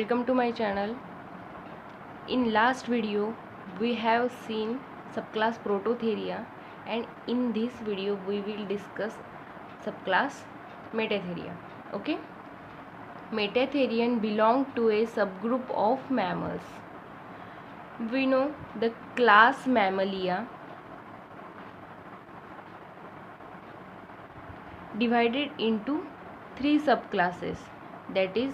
welcome to my channel. In last video we have seen subclass Prototheria, and in this video we will discuss subclass Metatheria. Okay, Metatherian belong to a subgroup of mammals. We know the class Mammalia divided into three subclasses, that is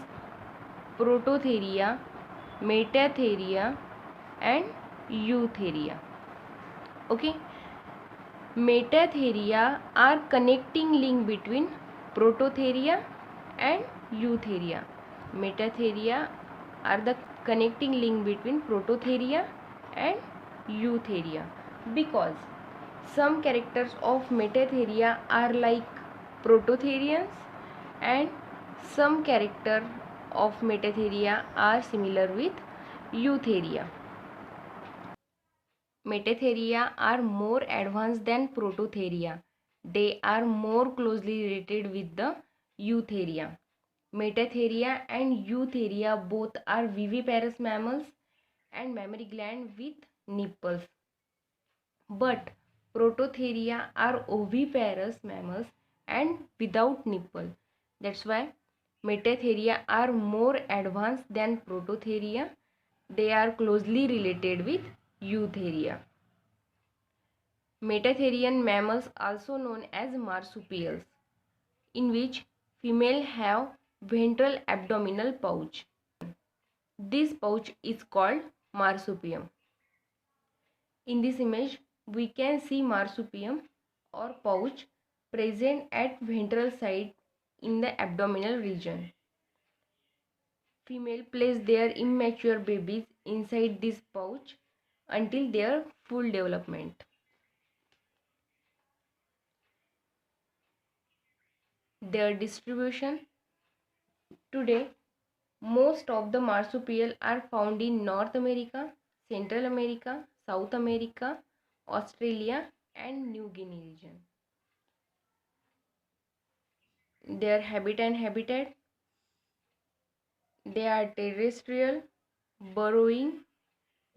Prototheria, Metatheria and Eutheria. Okay, Metatheria are connecting link between Prototheria and Eutheria. Metatheria are the connecting link between Prototheria and Eutheria, because some characters of Metatheria are like Prototherians and some character of Metatheria are similar with Eutheria. Metatheria are more advanced than Prototheria. They are more closely related with the Eutheria. Metatheria and Eutheria both are viviparous mammals and mammary gland with nipples. But Prototheria are oviparous mammals and without nipple. That's why Metatheria are more advanced than Prototheria. They are closely related with Eutheria. Metatherian mammals, also known as marsupials, in which female have ventral abdominal pouch. This pouch is called marsupium. In this image, we can see marsupium or pouch present at ventral side in the abdominal region. Female place their immature babies inside this pouch until their full development. Their distribution. Today, most of the marsupial are found in North America, Central America, South America, Australia and New Guinea region. Their habitat, they are terrestrial, burrowing,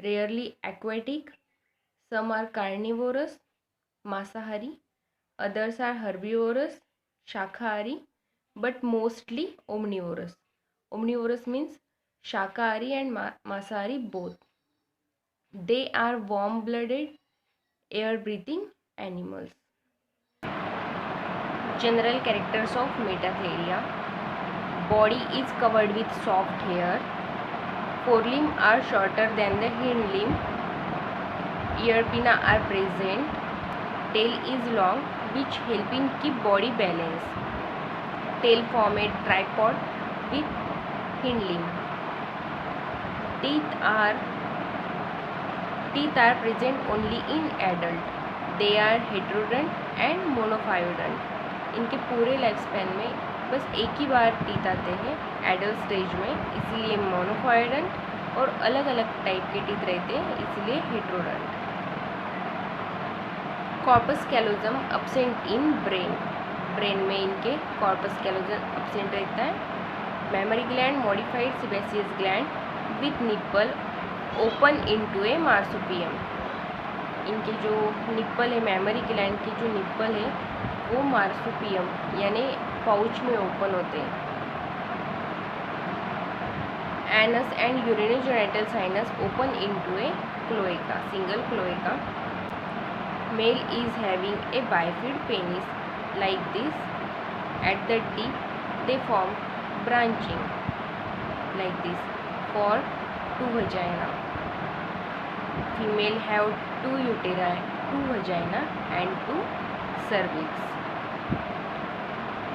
rarely aquatic. Some are carnivorous, Masahari, others are herbivorous, Shakhahari, but mostly omnivorous. Omnivorous means Shakhahari and Masahari both. They are warm-blooded, air-breathing animals. General characters of Metatheria. Body is covered with soft hair. Forelimbs are shorter than the hind limb. Ear pinna are present. Tail is long, which helping keep body balance. Tail form a tripod with hind limb. Teeth are present only in adult. They are heterodont and monophyodont. इनके पूरे life span में बस एक ही बार teeth आते हैं adult stage में, इसलिए मोनोफायोडंट, और अलग अलग टाइप के टीथ रहते हैं इसलिए heterodont. Corpus callosum absent in brain में इनके कॉर्पस कैलोजम अब्सेंट रहता है. Mammary gland modified sebaceous gland with nipple open into a marsupium. इनके जो निप्पल है, मेमोरी ग्लैंड की जो निप्पल है वो मार्सुपियम यानी पाउच में ओपन होते हैं. Anus and urogenital sinus open into a cloaca, single cloaca. Male is having a bifid penis like this. At the tip they form branching like this for two vagina. Female have two uteri, two vagina and two cervix.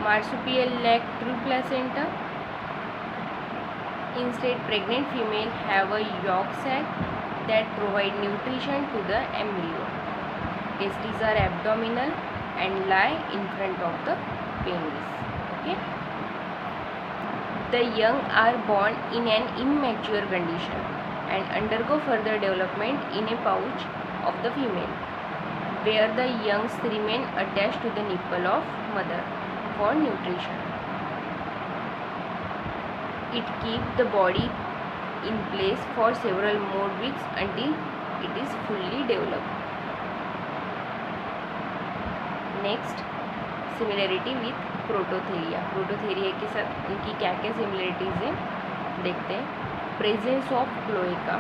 Marsupial lack true placenta. Instead, pregnant female have a yolk sac that provide nutrition to the embryo. Testes are abdominal and lie in front of the penis. Okay. The young are born in an immature condition and undergo further development in a pouch of the female, where the young remain attached to the nipple of mother for nutrition. It keeps the body in place for several more weeks until it is fully developed. Next, similarity with Prototheria. Prototheria के साथ उनकी क्या क्या similarities हैं देखते हैं. Presence of cloaca.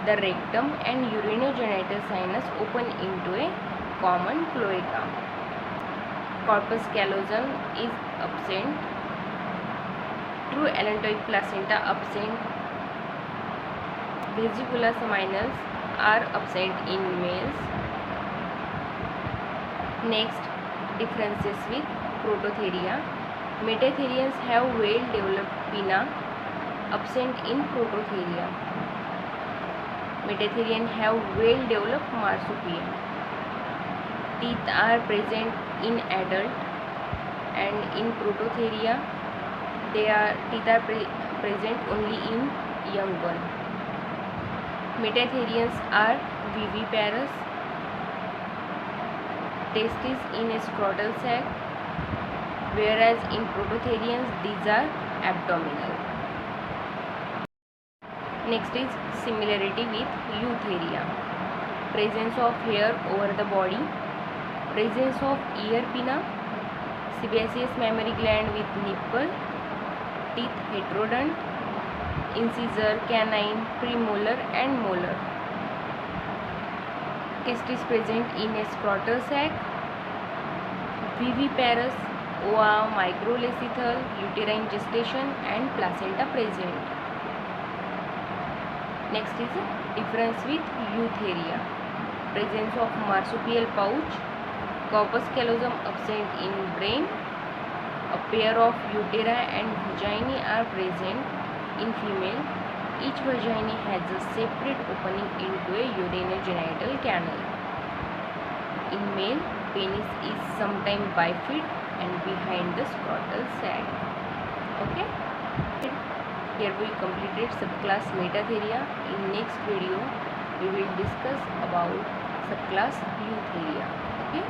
The rectum and urogenital sinus open into A common cloaca. Corpus callosum is absent. True allantoic placenta absent. Vesicula seminals are absent in males. Next, differences with Prototheria. Metatherians have well developed pinna, absent in Prototheria. Metatherian have well developed marsupium. Teeth are present in adult, and in Prototheria teeth are present only in young one. Metatherians are viviparous. Testes in a scrotal sac, whereas in Prototherians these are abdominal. Next is similarity with Eutheria. Presence of hair over the body. Presence of ear pinna. Sebaceous mammary gland with nipple. Teeth heterodont. Incisor, canine, premolar and molar. Testis present in a scrotal sac. Viviparous. Ova microlethal. Uterine gestation and placenta present. Next is difference with Eutheria. Presence of marsupial pouch. Corpus callosum absent in brain. A pair of utera and vaginae are present in female. Each vagina has a separate opening into a urinogenital canal. In male, penis is sometimes bifid and behind the scrotal sac. Okay? Here we completed subclass Metatheria. In next video, we will discuss about subclass Eutheria. Okay?